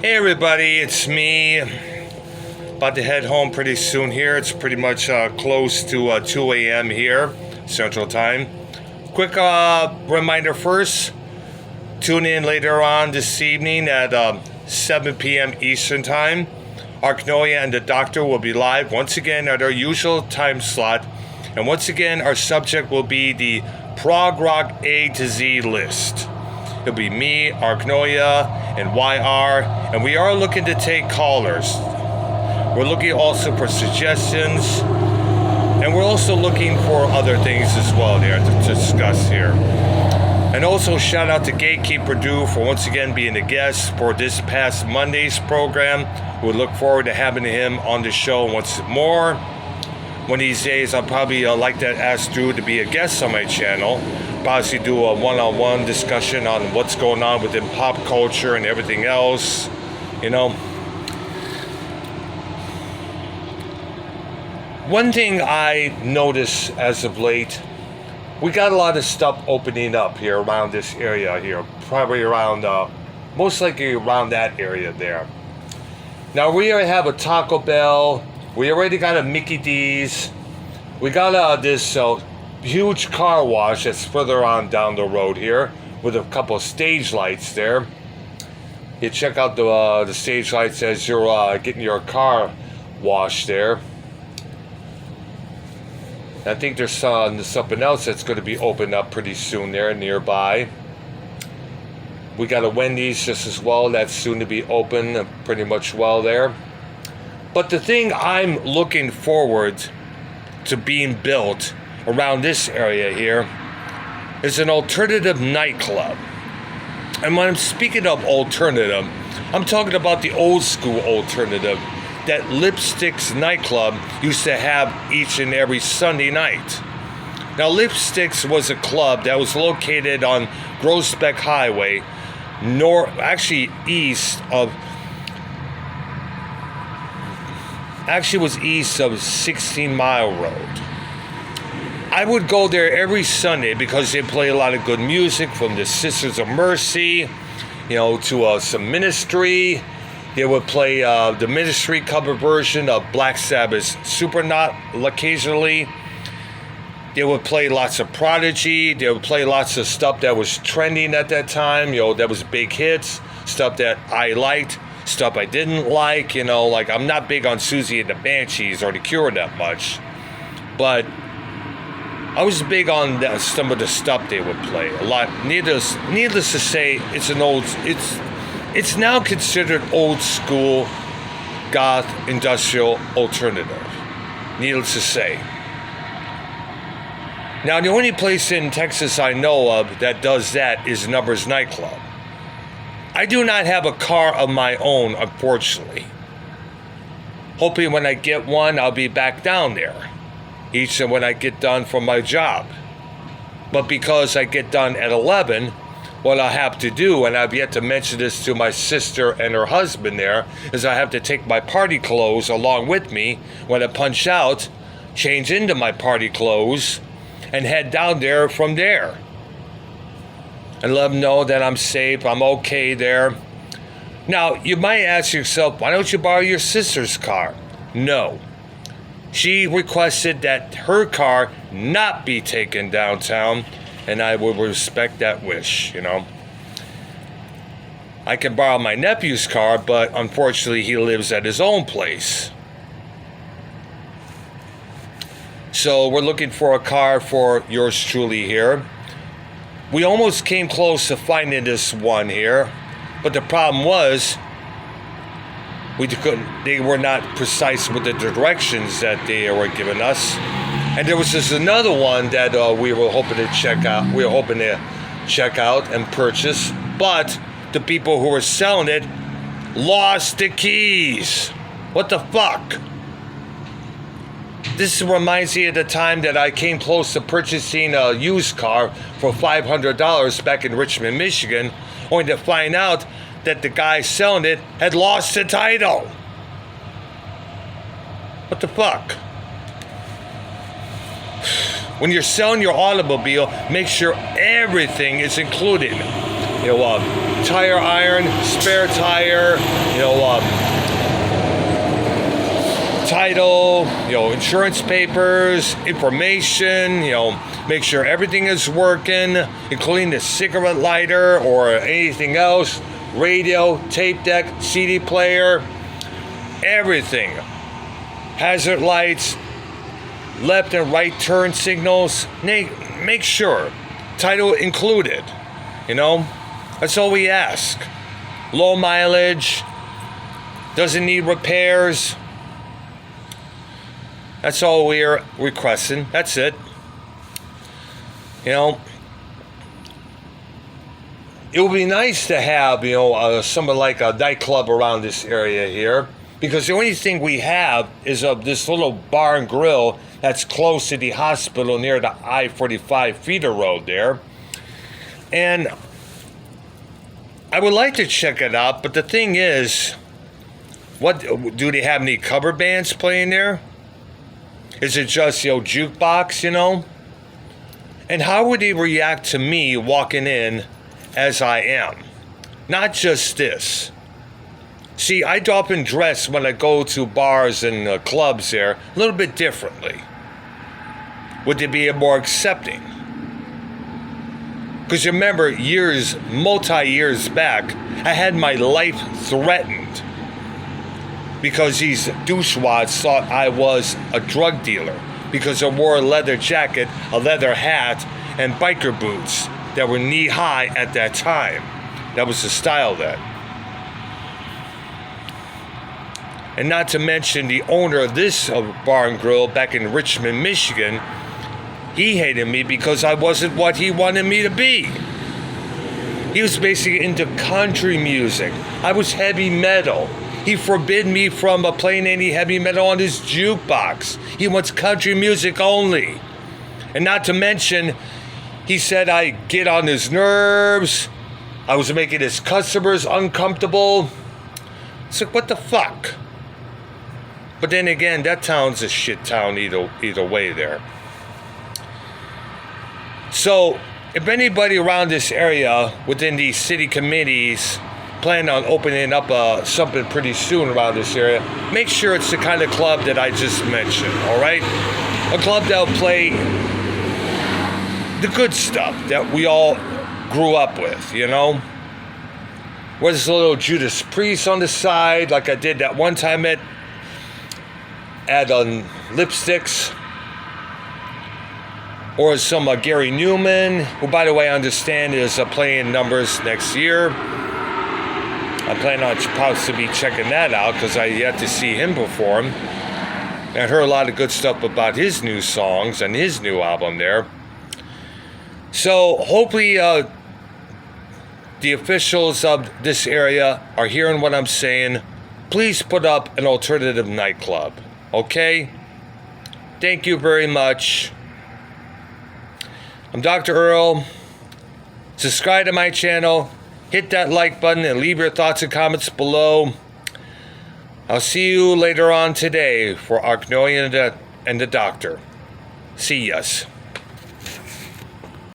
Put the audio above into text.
Hey everybody, it's me. About to head home pretty soon here. It's pretty much close to 2 a.m. here, Central Time. Quick reminder first, tune in later on this evening at 7 p.m. Eastern Time. Arknoia and the Doctor will be live once again at our usual time slot. And once again, our subject will be the prog rock A to Z list. It'll be me, Arknoia, and YR, and we are looking to take callers. We're looking also for suggestions, and we're also looking for other things as well there to discuss here. And also shout out to Gatekeeper Dew for once again being a guest for this past Monday's program. We look forward to having him on the show once more. One of these days, I'll probably like to ask Drew to be a guest on my channel. Possibly do a one-on-one discussion on what's going on within pop culture and everything else. You know, one thing I noticed as of late, we got a lot of stuff opening up here around this area here. Probably around, most likely around that area there. Now, we already have a Taco Bell. We already got a Mickey D's. We got this huge car wash that's further on down the road here with a couple of stage lights there. You check out the stage lights as you're getting your car washed there. I think there's something else that's going to be opened up pretty soon there nearby. We got a Wendy's just as well that's soon to be open pretty much well there. But the thing I'm looking forward to being built around this area here is an alternative nightclub. And when I'm speaking of alternative, I'm talking about the old school alternative that Lipstick's nightclub used to have each and every Sunday night. Now, Lipstick's was a club that was located on Groesbeck Highway, east of 16 Mile Road. I would go there every Sunday because they play a lot of good music, from the Sisters of Mercy, to some Ministry. They would play the Ministry cover version of Black Sabbath's Supernaut occasionally. They would play lots of Prodigy. They would play lots of stuff that was trending at that time, that was big hits, stuff that I liked, stuff I didn't like, like I'm not big on Susie and the Banshees or The Cure that much, but I was big on some of the stuff they would play a lot. Needless to say, it's now considered old school goth industrial alternative. Needless to say. Now, the only place in Texas I know of that does that is Numbers Nightclub. I do not have a car of my own, unfortunately. Hoping when I get one, I'll be back down there, each and when I get done from my job. But because I get done at 11, what I have to do, and I've yet to mention this to my sister and her husband there, is I have to take my party clothes along with me when I punch out, change into my party clothes, and head down there from there. And let them know that I'm safe, I'm okay there. Now, you might ask yourself, why don't you borrow your sister's car? No. She requested that her car not be taken downtown, and I will respect that wish, I can borrow my nephew's car, but unfortunately he lives at his own place. So we're looking for a car for yours truly here. We almost came close to finding this one here, but the problem was they were not precise with the directions that they were giving us. And there was just another one that we were hoping to check out. We were hoping to check out and purchase, but the people who were selling it lost the keys. What the fuck? This reminds me of the time that I came close to purchasing a used car for $500 back in Richmond, Michigan, only to find out that the guy selling it had lost the title. What the fuck? When you're selling your automobile, make sure everything is included. tire iron, spare tire, title, insurance papers, information, make sure everything is working, including the cigarette lighter or anything else, radio, tape deck, CD player, everything. Hazard lights, left and right turn signals, make sure. Title included, That's all we ask. Low mileage, doesn't need repairs. That's all we're requesting. That's it. It would be nice to have, something like a nightclub around this area here, because the only thing we have is this little bar and grill that's close to the hospital near the I-45 feeder road there. And I would like to check it out, but the thing is, what do they have any cover bands playing there? Is it just, jukebox, And how would they react to me walking in as I am? Not just this. See, I often dress when I go to bars and clubs there a little bit differently. Would they be more accepting? Because remember, multi-years back, I had my life threatened because these douchewads thought I was a drug dealer because I wore a leather jacket, a leather hat, and biker boots that were knee-high at that time. That was the style then. And not to mention the owner of this bar and grill back in Richmond, Michigan, he hated me because I wasn't what he wanted me to be. He was basically into country music. I was heavy metal. He forbid me from playing any heavy metal on his jukebox. He wants country music only. And not to mention, he said I get on his nerves. I was making his customers uncomfortable. It's like, what the fuck? But then again, that town's a shit town either way there. So, if anybody around this area within these city committees plan on opening up something pretty soon around this area, make sure it's the kind of club that I just mentioned, all right? A club that'll play the good stuff that we all grew up with, Where there's a little Judas Priest on the side, like I did that one time at Lipsticks. Or some Gary Newman, who, by the way, I understand is playing numbers next year. I'm planning on possibly checking that out because I yet to see him perform. I heard a lot of good stuff about his new songs and his new album there. So hopefully the officials of this area are hearing what I'm saying. Please put up an alternative nightclub, okay? Thank you very much. I'm Dr. Earl. Subscribe to my channel. Hit that like button and leave your thoughts and comments below. I'll see you later on today for Arknoy and the Doctor. See yas.